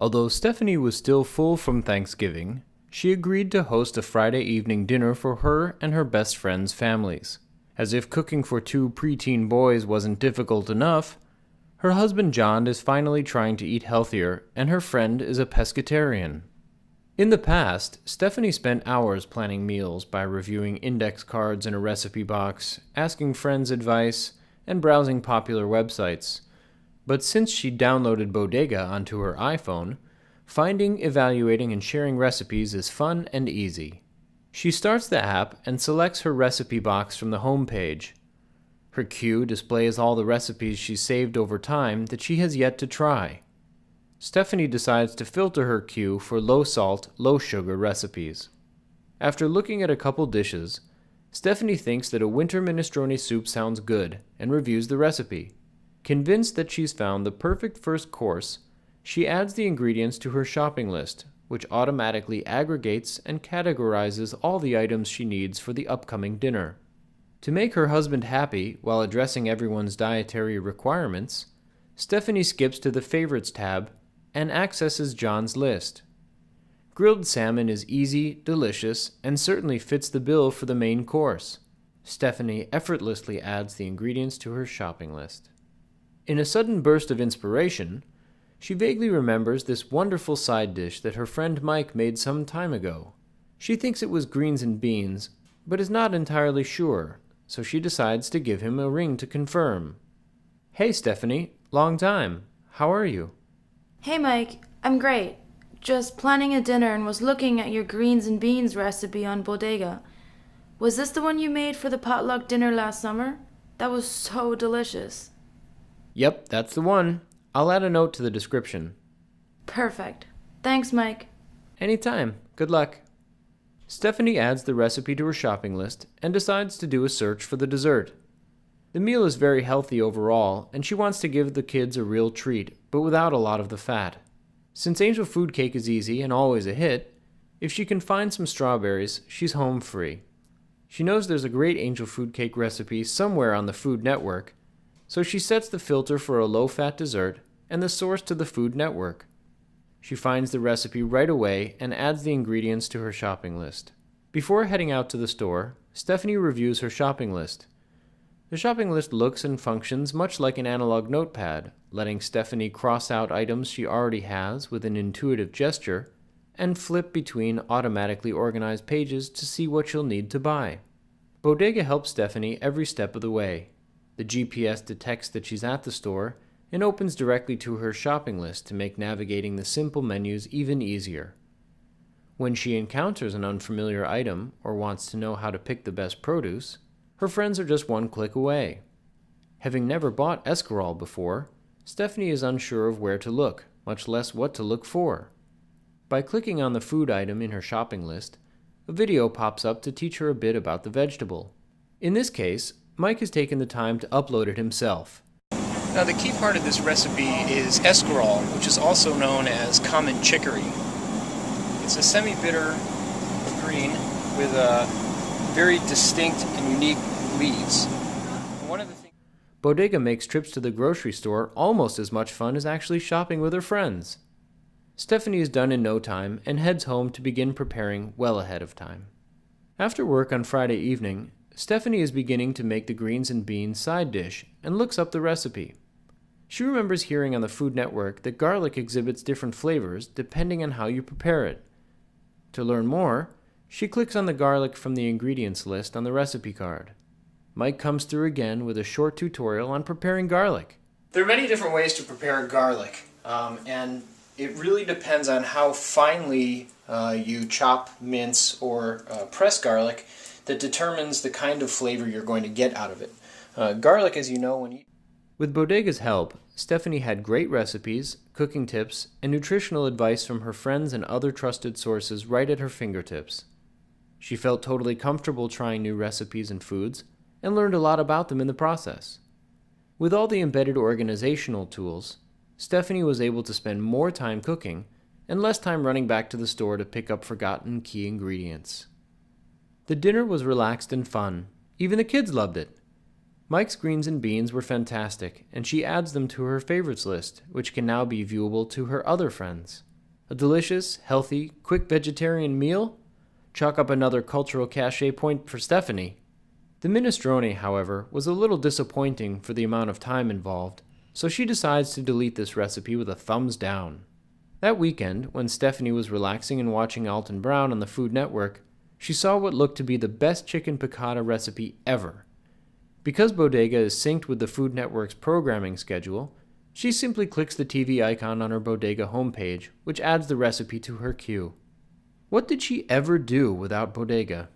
Although Stephanie was still full from Thanksgiving, she agreed to host a Friday evening dinner for her and her best friends' families. As if cooking for two preteen boys wasn't difficult enough, her husband John is finally trying to eat healthier, and her friend is a pescatarian. In the past, Stephanie spent hours planning meals by reviewing index cards in a recipe box, asking friends' advice, and browsing popular websites. But since she downloaded Bodega onto her iPhone, finding, evaluating, and sharing recipes is fun and easy. She starts the app and selects her recipe box from the home page. Her queue displays all the recipes she's saved over time that she has yet to try. Stephanie decides to filter her queue for low-salt, low-sugar recipes. After looking at a couple dishes, Stephanie thinks that a winter minestrone soup sounds good and reviews the recipe. Convinced that she's found the perfect first course, she adds the ingredients to her shopping list, which automatically aggregates and categorizes all the items she needs for the upcoming dinner. To make her husband happy while addressing everyone's dietary requirements, Stephanie skips to the Favorites tab and accesses John's list. Grilled salmon is easy, delicious, and certainly fits the bill for the main course. Stephanie effortlessly adds the ingredients to her shopping list. In a sudden burst of inspiration, she vaguely remembers this wonderful side dish that her friend Mike made some time ago. She thinks it was greens and beans, but is not entirely sure, so she decides to give him a ring to confirm. "Hey Stephanie, long time. How are you?" Hey Mike, I'm great. Just planning a dinner and was looking at your greens and beans recipe on Bodega. Was this the one you made for the potluck dinner last summer? That was so delicious. Yep, that's the one. I'll add a note to the description. Perfect. Thanks, Mike. Anytime. Good luck. Stephanie adds the recipe to her shopping list and decides to do a search for the dessert. The meal is very healthy overall, and she wants to give the kids a real treat, but without a lot of the fat. Since angel food cake is easy and always a hit, if she can find some strawberries, she's home free. She knows there's a great angel food cake recipe somewhere on the Food Network, so she sets the filter for a low-fat dessert and the source to the Food Network. She finds the recipe right away and adds the ingredients to her shopping list. Before heading out to the store, Stephanie reviews her shopping list. The shopping list looks and functions much like an analog notepad, letting Stephanie cross out items she already has with an intuitive gesture and flip between automatically organized pages to see what she'll need to buy. Bodega helps Stephanie every step of the way. The GPS detects that she's at the store and opens directly to her shopping list to make navigating the simple menus even easier. When she encounters an unfamiliar item or wants to know how to pick the best produce, her friends are just one click away. Having never bought escarole before, Stephanie is unsure of where to look, much less what to look for. By clicking on the food item in her shopping list, a video pops up to teach her a bit about the vegetable. In this case, Mike has taken the time to upload it himself. Now the key part of this recipe is escarole, which is also known as common chicory. It's a semi-bitter green with very distinct and unique leaves. Bodega makes trips to the grocery store almost as much fun as actually shopping with her friends. Stephanie is done in no time and heads home to begin preparing well ahead of time. After work on Friday evening, Stephanie is beginning to make the greens and beans side dish and looks up the recipe. She remembers hearing on the Food Network that garlic exhibits different flavors depending on how you prepare it. To learn more, she clicks on the garlic from the ingredients list on the recipe card. Mike comes through again with a short tutorial on preparing garlic. There are many different ways to prepare garlic, and it really depends on how finely you chop, mince, or press garlic that determines the kind of flavor you're going to get out of it. Garlic, as you know, With Bodega's help, Stephanie had great recipes, cooking tips, and nutritional advice from her friends and other trusted sources right at her fingertips. She felt totally comfortable trying new recipes and foods, and learned a lot about them in the process. With all the embedded organizational tools, Stephanie was able to spend more time cooking and less time running back to the store to pick up forgotten key ingredients. The dinner was relaxed and fun. Even the kids loved it. Mike's greens and beans were fantastic, and she adds them to her favorites list, which can now be viewable to her other friends. A delicious, healthy, quick vegetarian meal? Chalk up another cultural cachet point for Stephanie. The minestrone, however, was a little disappointing for the amount of time involved, so she decides to delete this recipe with a thumbs down. That weekend, when Stephanie was relaxing and watching Alton Brown on the Food Network, she saw what looked to be the best chicken piccata recipe ever. Because Bodega is synced with the Food Network's programming schedule, she simply clicks the TV icon on her Bodega homepage, which adds the recipe to her queue. What did she ever do without Bodega?